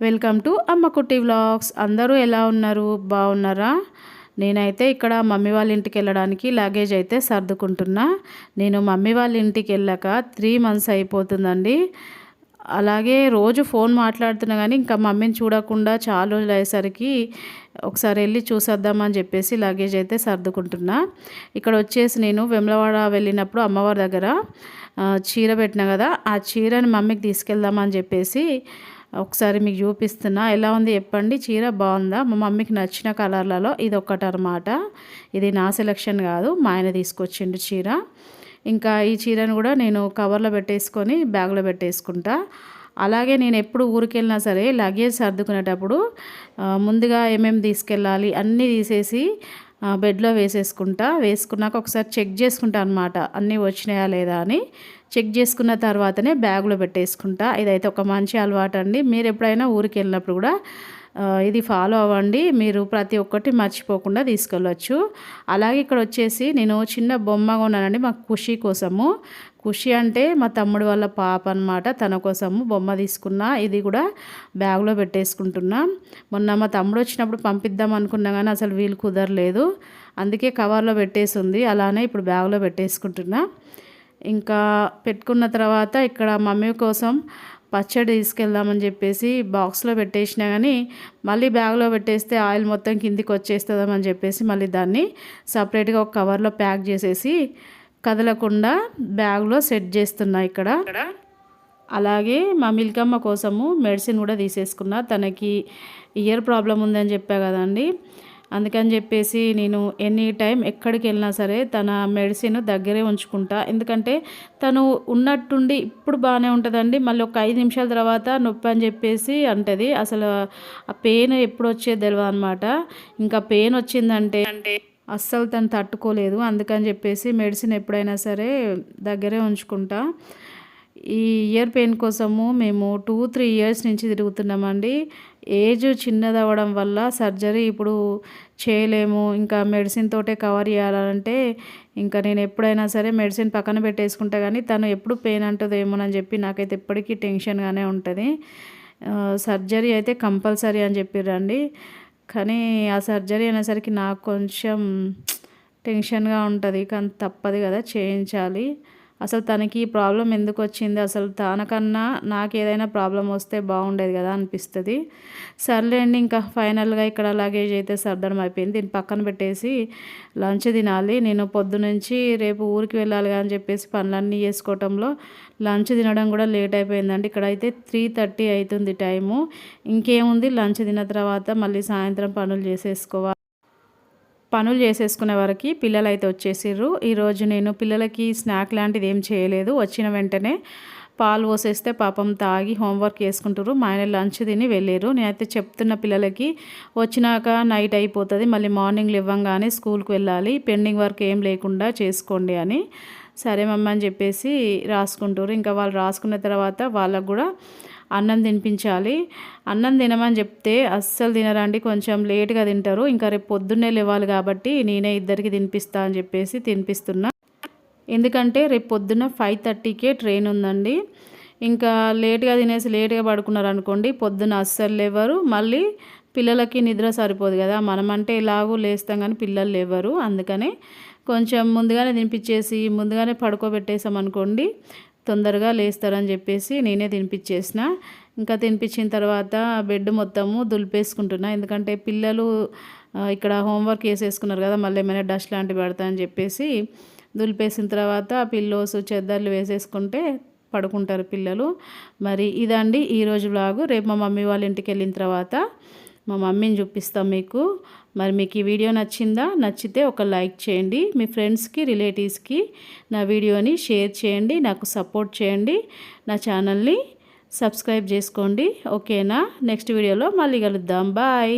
Welcome to అమ్మ కుట్టి vlogs. అందరూ ఎలా ఉన్నారు? బాగున్నారా? నేనైతే ఇక్కడ మమ్మీ వాళ్ళ ఇంటికి వెళ్ళడానికి లగేజ్ అయితే సర్దుకుంటున్నా. నేను మమ్మీ వాళ్ళ ఇంటికి వెళ్ళాక 3 months అయిపోతుందండి. అలాగే రోజు ఫోన్ మాట్లాడుతున్నా కానీ ఇంకా మమ్మీని చూడకుండా చాలా రోజులు అయ్యేసరికి ఒకసారి వెళ్ళి చూసేద్దామని చెప్పేసి లగేజ్ అయితే సర్దుకుంటున్నా. ఇక్కడ వచ్చేసి నేను వేములవాడ వెళ్ళినప్పుడు అమ్మవారి దగ్గర చీర పెట్టినా కదా, ఆ చీరని మమ్మీకి తీసుకెళ్దామని చెప్పేసి ఒకసారి మీకు చూపిస్తున్నా. ఎలా ఉంది చెప్పండి, చీర బాగుందా? మా మమ్మీకి నచ్చిన కలర్లలో ఇది ఒక్కటి అనమాట. ఇది నా సెలెక్షన్ కాదు, మా ఆయన తీసుకొచ్చిండు చీర. ఇంకా ఈ చీరను కూడా నేను కవర్లో పెట్టేసుకొని బ్యాగ్లో పెట్టేసుకుంటా. అలాగే నేను ఎప్పుడు ఊరికి వెళ్ళినా సరే లగేజ్ సర్దుకునేటప్పుడు ముందుగా ఏమేమి తీసుకెళ్ళాలి అన్నీ తీసేసి బెడ్లో వేసుకున్నాక ఒకసారి చెక్ చేసుకుంటా అనమాట, అన్నీ వచ్చినాయా లేదా అని. చెక్ చేసుకున్న తర్వాతనే బ్యాగ్లో పెట్టేసుకుంటా. ఇదైతే ఒక మంచి అలవాటు అండి. మీరు ఎప్పుడైనా ఊరికి వెళ్ళినప్పుడు కూడా ఇది ఫాలో అవ్వండి, మీరు ప్రతి ఒక్కటి మర్చిపోకుండా తీసుకెళ్ళవచ్చు. అలాగే ఇక్కడ వచ్చేసి నేను చిన్న బొమ్మ కొన్నానండి మా ఖుషి కోసము. ఖుషి అంటే మా తమ్ముడు వాళ్ళ పాప అనమాట, తన కోసము బొమ్మ తీసుకున్నా. ఇది కూడా బ్యాగ్లో పెట్టేసుకుంటున్నా. మొన్న మా తమ్ముడు వచ్చినప్పుడు పంపిద్దాం అనుకున్నా కానీ అసలు వీలు కుదరలేదు, అందుకే కవర్లో పెట్టేసింది. అలానే ఇప్పుడు బ్యాగ్లో పెట్టేసుకుంటున్నా. ఇంకా పెట్టుకున్న తర్వాత ఇక్కడ మమ్మీ కోసం పచ్చడి తీసుకెళ్దామని చెప్పేసి బాక్స్లో పెట్టేసినా కానీ మళ్ళీ బ్యాగ్లో పెట్టేస్తే ఆయిల్ మొత్తం కిందికి వచ్చేస్తుందని చెప్పేసి మళ్ళీ దాన్ని సపరేట్గా ఒక కవర్లో ప్యాక్ చేసేసి కదలకుండా బ్యాగ్లో సెట్ చేస్తున్నా ఇక్కడ. అలాగే మా మిల్కమ్మ కోసము మెడిసిన్ కూడా తీసేసుకున్నా. తనకి ఇయర్ ప్రాబ్లం ఉందని చెప్పా కదండి, అందుకని చెప్పేసి నేను ఎనీ టైం ఎక్కడికి వెళ్ళినా సరే తన మెడిసిన్ దగ్గరే ఉంచుకుంటా. ఎందుకంటే తను ఉన్నట్టుండి ఇప్పుడు బాగానే ఉంటుందండి, మళ్ళీ ఒక 5 నిమిషాల తర్వాత నొప్పి అని చెప్పేసి అంటది. అసలు ఆ పెయిన్ ఎప్పుడు వచ్చేది తెలియదు అనమాట. ఇంకా పెయిన్ వచ్చిందంటే అస్సలు తను తట్టుకోలేదు. అందుకని చెప్పేసి మెడిసిన్ ఎప్పుడైనా సరే దగ్గరే ఉంచుకుంటా. ఈ ఇయర్ పెయిన్ కోసము మేము 2-3 years నుంచి తిరుగుతున్నామండి. ఏజ్ చిన్నది అవ్వడం వల్ల సర్జరీ ఇప్పుడు చేయలేము, ఇంకా మెడిసిన్ తోటే కవర్ చేయాలంటే ఇంకా నేను ఎప్పుడైనా సరే మెడిసిన్ పక్కన పెట్టేసుకుంటా. కానీ తను ఎప్పుడు పెయిన్ అంటుందేమోనని చెప్పి నాకైతే ఎప్పటికీ టెన్షన్గానే ఉంటుంది. సర్జరీ అయితే కంపల్సరీ అని చెప్పిర్రండి, కానీ ఆ సర్జరీ అనేసరికి నాకు కొంచెం టెన్షన్గా ఉంటుంది. కానీ తప్పదు కదా, చేయించాలి. అసలు తనకి ఈ ప్రాబ్లం ఎందుకు వచ్చింది, అసలు తనకన్నా నాకు ఏదైనా ప్రాబ్లం వస్తే బాగుండేది కదా అనిపిస్తుంది. సర్లేండి, ఇంకా ఫైనల్గా ఇక్కడ లగేజ్ అయితే సర్దడం అయిపోయింది. దీన్ని పక్కన పెట్టేసి లంచ్ తినాలి. నేను పొద్దునుంచి రేపు ఊరికి వెళ్ళాలి అని చెప్పేసి పనులన్నీ చేసుకోవటంలో లంచ్ తినడం కూడా లేట్ అయిపోయిందండి. ఇక్కడైతే 3:30 అవుతుంది టైము. ఇంకేముంది, లంచ్ తిన్న తర్వాత మళ్ళీ సాయంత్రం పనులు చేసేసుకునే వరకు పిల్లలు అయితే వచ్చేసిర్రు. ఈరోజు నేను పిల్లలకి స్నాక్ లాంటిది ఏం చేయలేదు. వచ్చిన వెంటనే పాలు పోసేస్తే పాపం తాగి హోంవర్క్ చేసుకుంటారు. మా ఆయన లంచ్ తిని వెళ్ళారు. నేనైతే చెప్తున్న పిల్లలకి వచ్చినాక నైట్ అయిపోతుంది, మళ్ళీ మార్నింగ్ ఇవ్వంగానే స్కూల్కి వెళ్ళాలి, పెండింగ్ వర్క్ ఏం లేకుండా చేసుకోండి అని. సరే మమ్మ అని చెప్పేసి రాసుకుంటారు. ఇంకా వాళ్ళు రాసుకున్న తర్వాత వాళ్ళకు కూడా అన్నం తినిపించాలి. అన్నం తినమని చెప్తే అస్సలు తినరండి, కొంచెం లేట్గా తింటారు. ఇంకా రేపు పొద్దున్నే లేవాలి కాబట్టి నేనే ఇద్దరికి తినిపిస్తా అని చెప్పేసి తినిపిస్తున్నా. ఎందుకంటే రేపు పొద్దున్న 5:30కే ట్రైన్ ఉందండి. ఇంకా లేట్గా తినేసి లేట్గా పడుకున్నారు అనుకోండి, పొద్దున్న అస్సలు లేవరు. మళ్ళీ పిల్లలకి నిద్ర సరిపోదు కదా, మనమంటే ఇలాగూ లేస్తాం కానీ పిల్లలు లేవరు. అందుకనే కొంచెం ముందుగానే తినిపించేసి ముందుగానే పడుకోబెట్టేసాం అనుకోండి తొందరగా లేస్తారని చెప్పేసి నేనే తినిపించేసిన. ఇంకా తినిపించిన తర్వాత బెడ్ మొత్తము దులిపేసుకుంటున్నా. ఎందుకంటే పిల్లలు ఇక్కడ హోంవర్క్ వేసేసుకున్నారు కదా, మళ్ళీ ఏమైనా డస్ట్ లాంటివి పడతా అని చెప్పేసి దులిపేసిన తర్వాత పిల్లోస్ చెద్దర్లు వేసేసుకుంటే పడుకుంటారు పిల్లలు. మరి ఇదండి ఈరోజు వ్లాగు. రేపు మా మమ్మీ వాళ్ళ ఇంటికి వెళ్ళిన తర్వాత మా మమ్మీని చూపిస్తాం మీకు. మరి మీకు ఈ వీడియో నచ్చిందా? నచ్చితే ఒక లైక్ చేయండి, మీ ఫ్రెండ్స్కి రిలేటివ్స్కి నా వీడియోని షేర్ చేయండి, నాకు సపోర్ట్ చేయండి, నా ఛానల్ని సబ్స్క్రైబ్ చేసుకోండి. ఓకేనా? నెక్స్ట్ వీడియోలో మళ్ళీ కలుద్దాం. బాయ్.